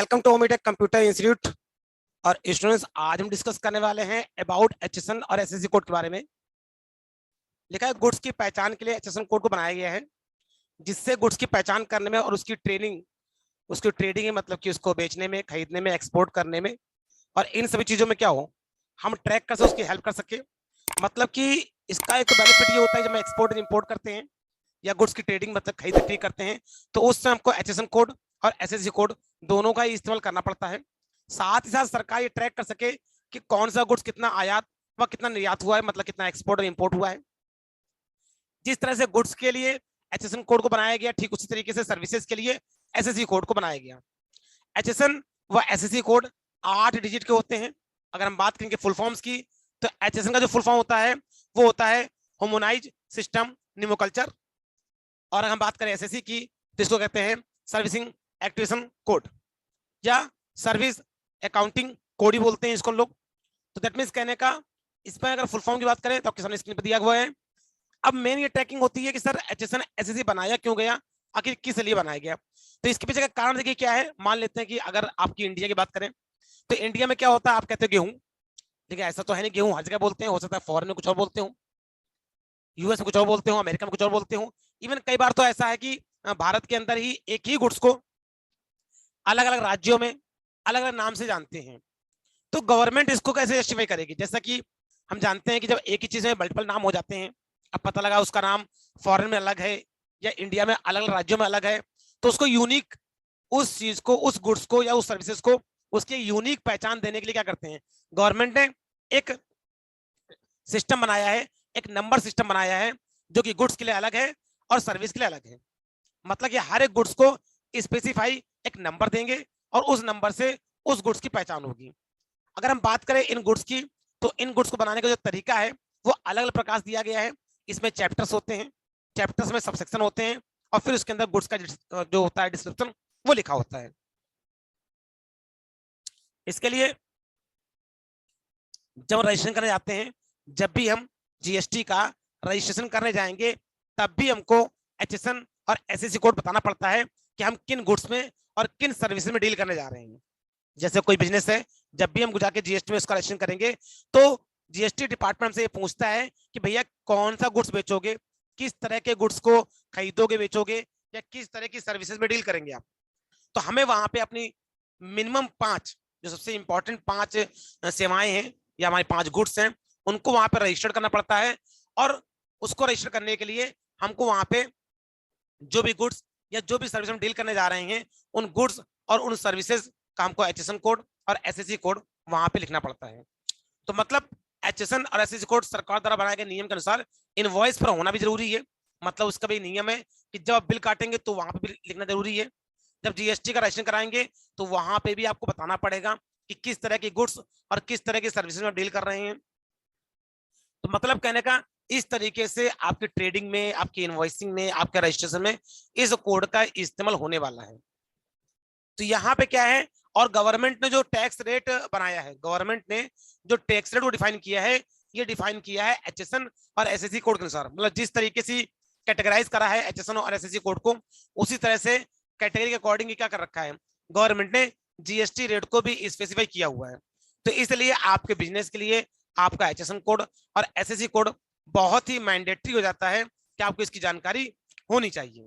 Welcome to Omitech computer institute. और students, आज हम डिस्कस करने वाले हैं अबाउट एचएसएन और एसएससी कोड के बारे में। लिखा है गुड्स की पहचान के लिए एचएसएन कोड को बनाया गया है, जिससे गुड्स की पहचान करने में और उसकी ट्रेडिंग है, मतलब कि उसको बेचने में, खरीदने में, एक्सपोर्ट करने में और इन सभी चीजों में क्या हो, हम ट्रैक कर सके, उसकी हेल्प कर सके। मतलब कि इसका एक बेनिफिट ये होता है, जब हम एक्सपोर्ट इंपोर्ट करते हैं या गुड्स की ट्रेडिंग मतलब खरीद बिक्री करते हैं, तो उस समय हमको एचएसएन कोड और एसएससी कोड दोनों का ही इस्तेमाल करना पड़ता है। साथ ही साथ सरकार ये ट्रैक कर सके कि कौन सा गुड्स कितना आयात व कितना निर्यात हुआ है, मतलब कितना एक्सपोर्ट और इंपोर्ट हुआ है। जिस तरह से गुड्स के लिए एचएसएन कोड को बनाया गया, ठीक उसी तरीके से सर्विसेज के लिए एसएससी कोड को बनाया गया। एचएसएन व एसएससी कोड 8 डिजिट के होते हैं। अगर हम बात करेंगे फुल फॉर्म्स की, तो एचएसएन का जो फुल फॉर्म होता है वो होता है हार्मोनाइज्ड सिस्टम नोमेनक्लेचर। और अगर हम बात करें एसएससी की, तो इसको कहते हैं सर्विसिंग एक्टिवेशन कोड या सर्विस अकाउंटिंग कोड ही बोलते हैं इसको लोग। तो दैट मींस कहने का, इसमें अगर फुल फॉर्म की बात करें तो आपके सामने स्क्रीन पर दिया हुआ है। अब मेन ये ट्रैकिंग होती है कि सर एचएसएन एसएससी बनाया क्यों गया, आखिर किस लिए बनाया गया। तो इसके पीछे का कारण देखिए क्या है। मान लेते हैं कि अगर आपकी इंडिया की बात करें, तो इंडिया में क्या होता है, आप कहते हो गेहूं, देखिए ऐसा तो है नहीं, गेहूं हर जगह बोलते हैं, हो सकता है फॉरेन में कुछ और बोलते हो, यूएस में कुछ और बोलते हो, अमेरिका में कुछ और बोलते हो। इवन कई बार तो ऐसा है कि भारत के अंदर ही एक ही गुड्स को अलग अलग राज्यों में अलग अलग नाम से जानते हैं। तो गवर्नमेंट इसको कैसे जस्टिफाई करेगी, जैसा कि हम जानते हैं कि जब एक ही चीज में मल्टीपल नाम हो जाते हैं, अब पता लगा उसका नाम फॉरेन में अलग है या इंडिया में अलग अलग राज्यों में अलग है, तो उसको यूनिक, उस चीज को, उस गुड्स को या उस सर्विसेज को उसकी यूनिक पहचान देने के लिए क्या करते हैं, गवर्नमेंट ने एक सिस्टम बनाया है, एक नंबर सिस्टम बनाया है, जो कि गुड्स के लिए अलग है और सर्विस के लिए अलग है। मतलब कि हर एक गुड्स को स्पेसिफाई एक नंबर देंगे और उस नंबर से उस गुड्स की पहचान होगी। अगर हम बात करें इन गुड्स की, तो इन गुड्स को बनाने का जो तरीका है वो अलग अलग प्रकार दिया गया है। इसमें चैप्टर्स होते हैं, चैप्टर्स में सबसेक्शन होते हैं और फिर उसके अंदर गुड्स का जो होता है डिस्क्रिप्शन वो लिखा होता है। इसके लिए जब रजिस्ट्रेशन करने जाते हैं, जब भी हम जीएसटी का रजिस्ट्रेशन करने जाएंगे, तब भी हमको एचएसएन और एसएससी कोड बताना पड़ता है कि हम किन गुड्स में और किन सर्विसेज में डील करने जा रहे हैं। जैसे कोई बिजनेस है, जब भी हम जाके जीएसटी में उसका रजिस्ट्रेशन करेंगे, तो जीएसटी डिपार्टमेंट से ये पूछता है कि भैया कौन सा गुड्स बेचोगे, किस तरह के गुड्स को खरीदोगे बेचोगे, या किस तरह की सर्विसेज में डील करेंगे आप। तो हमें वहां पे अपनी मिनिमम 5 जो सबसे इंपॉर्टेंट 5 सेवाएं हैं या हमारे 5 गुड्स हैं, उनको वहां पे रजिस्टर करना पड़ता है। और उसको रजिस्टर करने के लिए हमको वहां पे जो भी गुड्स या जो भी सर्विस हम डील करने जा रहे हैं, उन गुड्स और उन सर्विसेज का हमको एचएसएन कोड और एसएससी कोड वहां पे लिखना पड़ता है। तो मतलब एचएसएन और एसएससी कोड सरकार द्वारा बनाए गए नियम के अनुसार इनवॉइस पर होना भी जरूरी है। मतलब उसका भी नियम है कि जब आप बिल काटेंगे तो वहां पे भी लिखना जरूरी है। जब जीएसटी का रजिस्ट्रेशन कराएंगे तो वहां पे भी आपको बताना पड़ेगा कि किस तरह की गुड्स और किस तरह की सर्विसेज में डील कर रहे हैं। तो मतलब कहने का, इस तरीके से आपकी ट्रेडिंग में, आपकी इनवॉइसिंग में, आपके रजिस्ट्रेशन में इस कोड का इस्तेमाल होने वाला है। तो यहाँ पे क्या है, और गवर्नमेंट ने जो टैक्स रेट बनाया है, गवर्नमेंट ने जो टैक्स रेट वो डिफाइन किया है, ये डिफाइन किया है एचएसएन और एसएससी कोड के अनुसार। मतलब जिस तरीके से कैटेगराइज करा है एचएसएन और एसएससी कोड को, उसी तरह से कैटेगरी के अकॉर्डिंग क्या कर रखा है, गवर्नमेंट ने जीएसटी रेट को भी स्पेसिफाई किया हुआ है। तो इसलिए आपके बिजनेस के लिए आपका एचएसएन कोड और एसएससी कोड बहुत ही मैंडेटरी हो जाता है कि आपको इसकी जानकारी होनी चाहिए।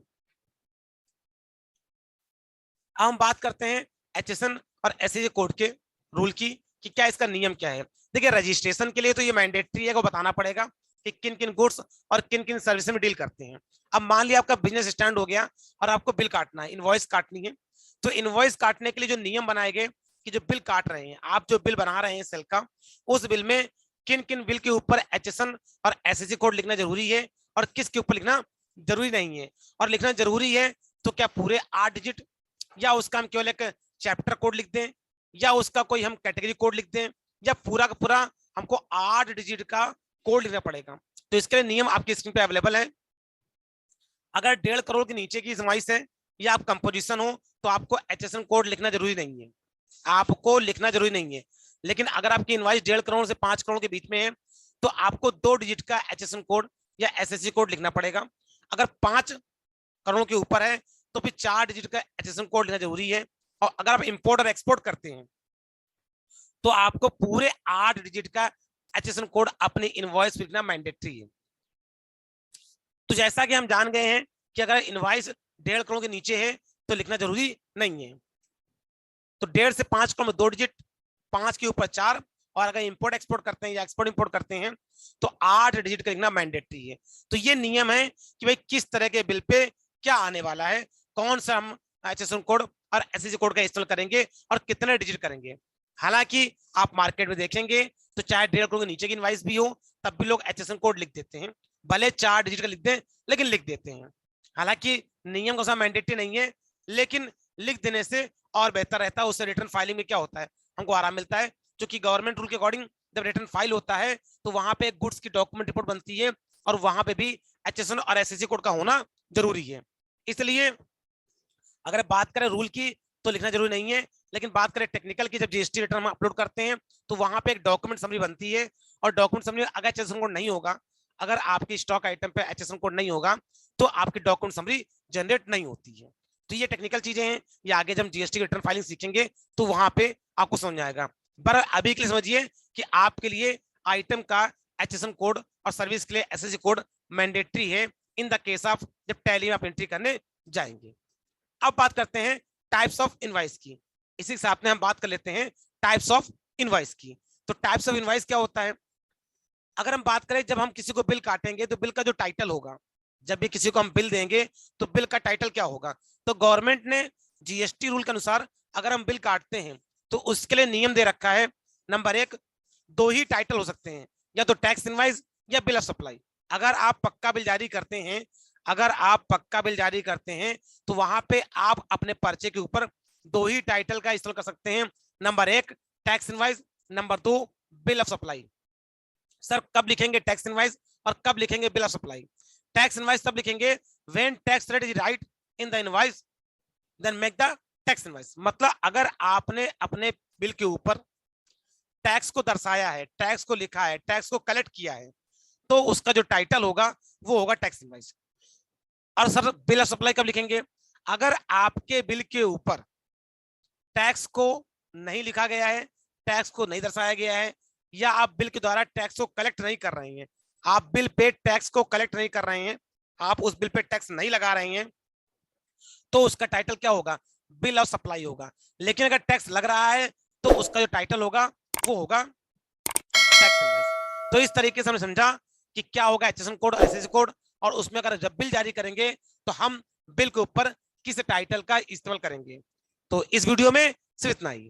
अब हम बात करते हैं एचएसएन और एसएससी कोड के रूल की, कि क्या इसका नियम क्या है। देखिए, रजिस्ट्रेशन के लिए तो ये मैंडेटरी है, को बताना पड़ेगा कि किन किन गुड्स और किन किन सर्विस में डील करते हैं। अब मान लिया आपका बिजनेस स्टैंड हो गया और आपको बिल काटना है, इनवॉइस काटनी है। तो इनवॉइस काटने के लिए जो नियम बनाए गए कि जो बिल काट रहे हैं, आप जो बिल बना रहे हैं सेल का, उस बिल में किन किन बिल के ऊपर एचएसएन और एसएससी कोड लिखना जरूरी है और किसके ऊपर लिखना जरूरी नहीं है। और लिखना जरूरी है तो क्या पूरे 8 डिजिट, या उसका हम केवल एक चैप्टर कोड लिख दें, या उसका कोई हम कैटेगरी कोड लिख दें, या पूरा का पूरा हमको 8 डिजिट का कोड लिखना पड़ेगा। तो इसके लिए नियम आपकी स्क्रीन पे अवेलेबल है। अगर 1.5 करोड़ के नीचे की इनवॉइस है या आप कंपोजिशन हो, तो आपको एचएसएन कोड लिखना जरूरी नहीं है, आपको लिखना जरूरी नहीं है। लेकिन अगर आपकी इनवॉइस 1.5 करोड़ से 5 करोड़ के बीच में है, तो आपको 2 डिजिट का एचएसएन कोड या एसएससी कोड लिखना पड़ेगा। अगर 5 करोड़ के ऊपर है तो फिर 4 डिजिट का एचएसएन कोड लिखना जरूरी है, और अगर आप इंपोर्ट और एक्सपोर्ट करते हैं तो आपको पूरे 8 डिजिट का एचएसएन कोड अपनी इनवॉइस पे लिखना मैंडेटरी है। तो जैसा कि हम जान गए हैं कि अगर इनवॉइस 1.5 करोड़ के नीचे है तो लिखना जरूरी नहीं है। तो 1.5 से 5 करोड़ में 2 डिजिट, 5 के ऊपर 4, और अगर इंपोर्ट एक्सपोर्ट करते हैं या एक्सपोर्ट इंपोर्ट करते हैं तो 8 डिजिट का लिखना मैंडेटरी है। तो ये नियम है कि भाई किस तरह के बिल पे क्या आने वाला है, कौन सा हम एचएसएन कोड और एसएससी कोड का इस्तेमाल करेंगे और कितने डिजिट करेंगे। हालांकि आप मार्केट में देखेंगे तो चाहे 1.5 करोड़ के नीचे की इनवॉइस भी हो तब भी लोग एचएसएन कोड लिख देते हैं, भले 4 डिजिट का लिख दें लेकिन लिख देते हैं। हालांकि नियम का मैंडेटरी नहीं है, लेकिन लिख देने से और बेहतर रहता है। उससे रिटर्न फाइलिंग में क्या होता है, हमको आराम मिलता है, क्योंकि गवर्नमेंट रूल के अकॉर्डिंग जब रिटर्न फाइल होता है तो वहां पे गुड्स की डॉक्यूमेंट रिपोर्ट बनती है और वहां पे भी एचएसएन और एसएससी कोड का होना जरूरी है। इसलिए अगर बात करें रूल की तो लिखना जरूरी नहीं है, लेकिन बात करें टेक्निकल की, जब जीएसटी रिटर्न हम अपलोड करते हैं तो वहां पे एक डॉक्यूमेंट समरी बनती है, और डॉक्यूमेंट समरी अगर एचएसएन कोड नहीं होगा, अगर आपकी स्टॉक आइटम पे एचएसएन कोड नहीं होगा तो आपकी डॉक्यूमेंट समरी जनरेट नहीं होती है। तो ये टेक्निकल चीजें हैं, ये आगे जब जीएसटी रिटर्न फाइलिंग सीखेंगे तो वहां पे आपको समझ आएगा। पर अभी के लिए समझिए कि आपके लिए आइटम का एचएसएन कोड और सर्विस के लिए एसएससी कोड मैंडेटरी है इन द केस ऑफ जब टैली में आप एंट्री करने जाएंगे। अब बात करते हैं टाइप्स ऑफ इनवॉइस की। इसी के साथ में हम बात कर लेते हैं टाइप्स ऑफ इनवॉइस की। तो टाइप्स ऑफ इनवॉइस क्या होता है, अगर हम बात करें जब हम किसी को बिल काटेंगे तो बिल का जो टाइटल होगा, जब भी किसी को हम बिल देंगे तो बिल का टाइटल क्या होगा। तो गवर्नमेंट ने जीएसटी रूल के अनुसार अगर हम बिल काटते हैं तो उसके लिए नियम दे रखा है। नंबर 1, 2 ही टाइटल हो सकते हैं, या तो टैक्स इनवॉइस या बिल ऑफ सप्लाई। अगर आप पक्का बिल जारी करते हैं, अगर आप पक्का बिल जारी करते हैं तो वहां पे आप अपने पर्चे के ऊपर 2 ही टाइटल का इस्तेमाल कर सकते हैं। Number 1 tax invoice, number 2 bill of supply. Sir कब लिखेंगे टैक्स इनवॉइस और कब लिखेंगे bill of supply? Tax invoice तब लिखेंगे when tax rate is right in the invoice then make the tax invoice. मतलब अगर आपने अपने बिल के ऊपर टैक्स को दर्शाया है, टैक्स को लिखा है, टैक्स को कलेक्ट किया है, तो उसका जो टाइटल होगा वो होगा टैक्स इनवॉइस। और सर बिल ऑफ सप्लाई कब लिखेंगे? अगर आपके बिल के ऊपर टैक्स को नहीं लिखा गया है, टैक्स को नहीं दर्शाया गया है, या आप बिल के द्वारा टैक्स को कलेक्ट नहीं कर रहे हैं, आप बिल पे टैक्स को कलेक्ट नहीं कर रहे हैं, आप उस बिल पे टैक्स नहीं लगा रहे हैं, तो उसका टाइटल क्या होगा? बिल ऑफ सप्लाई होगा। लेकिन अगर टैक्स लग रहा है तो उसका जो टाइटल होगा वो होगा टैक्स इनवॉइस। तो इस तरीके से हमने समझा कि क्या होगा एचएसएन कोड, एसएससी कोड, और उसमें अगर जब बिल जारी करेंगे तो हम बिल के ऊपर किस टाइटल का इस्तेमाल करेंगे। तो इस वीडियो में सिर्फ इतना ही।